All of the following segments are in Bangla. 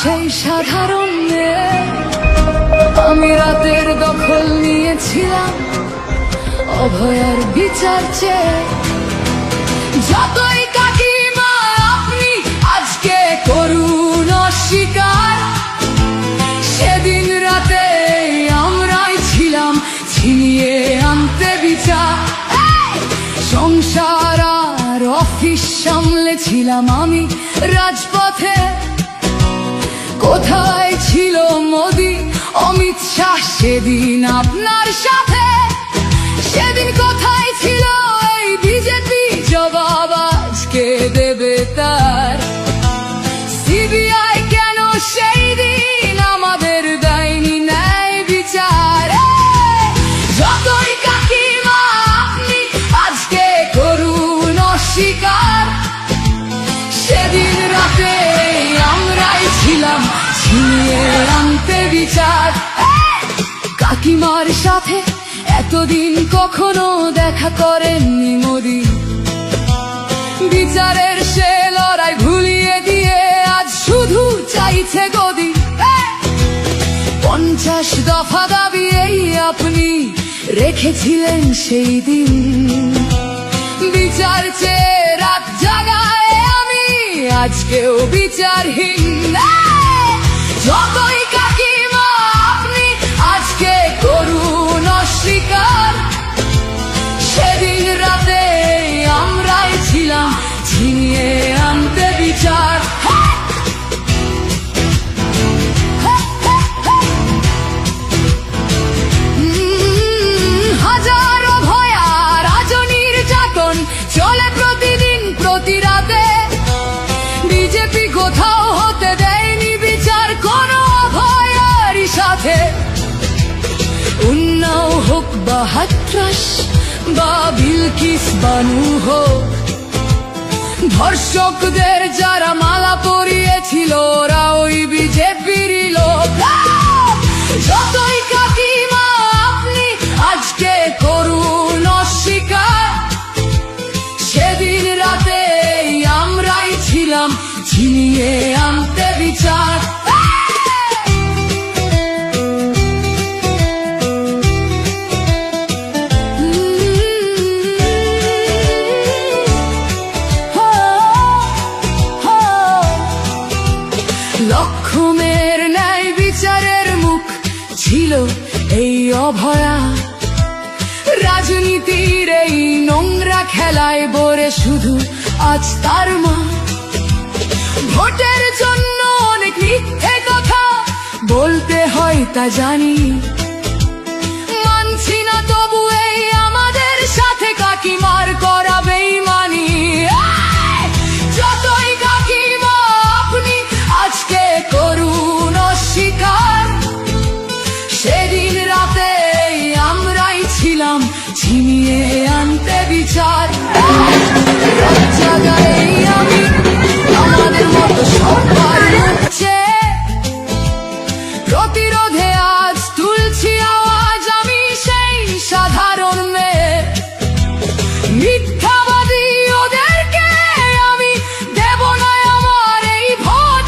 সেই সাধারণ মেয়ে। আমি রাতের দখল নিয়েছিলাম অভয়ার বিচার চেয়ে। যতই কাকিমা আপনি আজকে করুন অস্বীকার, সেদিন রাতে আমরাই ছিলাম ছিনিয়ে আনতে বিচার। সংসার আর অফিস সামলেছিলাম আমি রাজপথে। কোথায় ছিল মোদি অমিত শাহ সেদিন আপনার সাথে? সেদিন কোথায় ছিল এই বিজেপি? জবাব আজকে দেবে তার। সিবিআই কেন সেই দিন আমাদের দেয়নি ন্যায় বিচার? যতই কাকিমা আপনি আজকে করুন অস্বীকার, সেদিন রাতে আমরাই ছিলাম ছিনিয়ে আনতে বিচার। কাকিমার সাথে এতদিন কখনো দেখা করেননি মোদি। বিচারের সে লড়াই ভুলিয়ে দিয়ে আজ শুধু চাইছে গদি। 50 দফা দাবি এই আপনি রেখেছিলেন সেই দিন। বিচার চেয়ে রাত জাগায় আমি আজকেও বিচারহীন। যতই কাকিমা আপনি আজকে করুন অস্বীকার, সেদিন রাতে আমরাই ছিলাম ছিনিয়ে আনতে বিচার। হাজারো ভয়া রাজনীর যাতন চলে প্রতিদিন প্রতি রাতে। বিজেপি কোথাও হতে দেয়নি বিচার কোনো অভয়ারই সাথে। উন্নাও হোক বা হাতরাস বা বিলকিস বানু হোক, ধর্ষকদের যারা মালা পরিয়েছিল ওরা ওই বিজেপিরই লোক। যতই কাকিমা আপনি আজকে করুন অস্বীকার, সেদিন রাতে আমরাই ছিলাম ছিনিয়ে আনতে বিচার। লক্ষ্মণের ন্যায় বিচারের মুখ ছিল এই অভয়া। রাজনীতির এই নোংরা খেলায় বরে শুধু আজ তার মা। ভোটের জন্য অনেক মিথ্যে কথা বলতে হয় তা জানি, মানছি না তবু এই আমাদের সাথে কাকিমার করা বেইমানি। যতই কাকিমা আপনি আজকে করুন অস্বীকার, সেদিন রাতে আমরাই ছিলাম ছিনিয়ে আনতে বিচার। জায়গায় আমি আমাদের মতো সবার হচ্ছে প্রতিরোধে আজ তুলছি আওয়াজ আমি সেই সাধারণ মেয়ে। মিথ্যাবাদী ওদেরকে আমি দেব না আমার এই ভোট।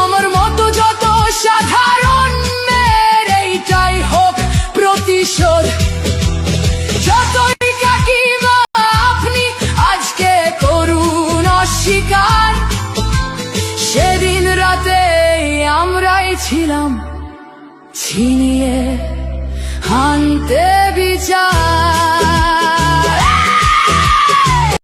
আমার মতো যত সাধারণ মেয়ের এইটাই হোক প্রতিশোধ। যতই কাকিমা আপনি আজকে করুন অস্বীকার, সেদিন রাতে আমরাই ছিলাম ছিনিয়ে আনতে বিচার।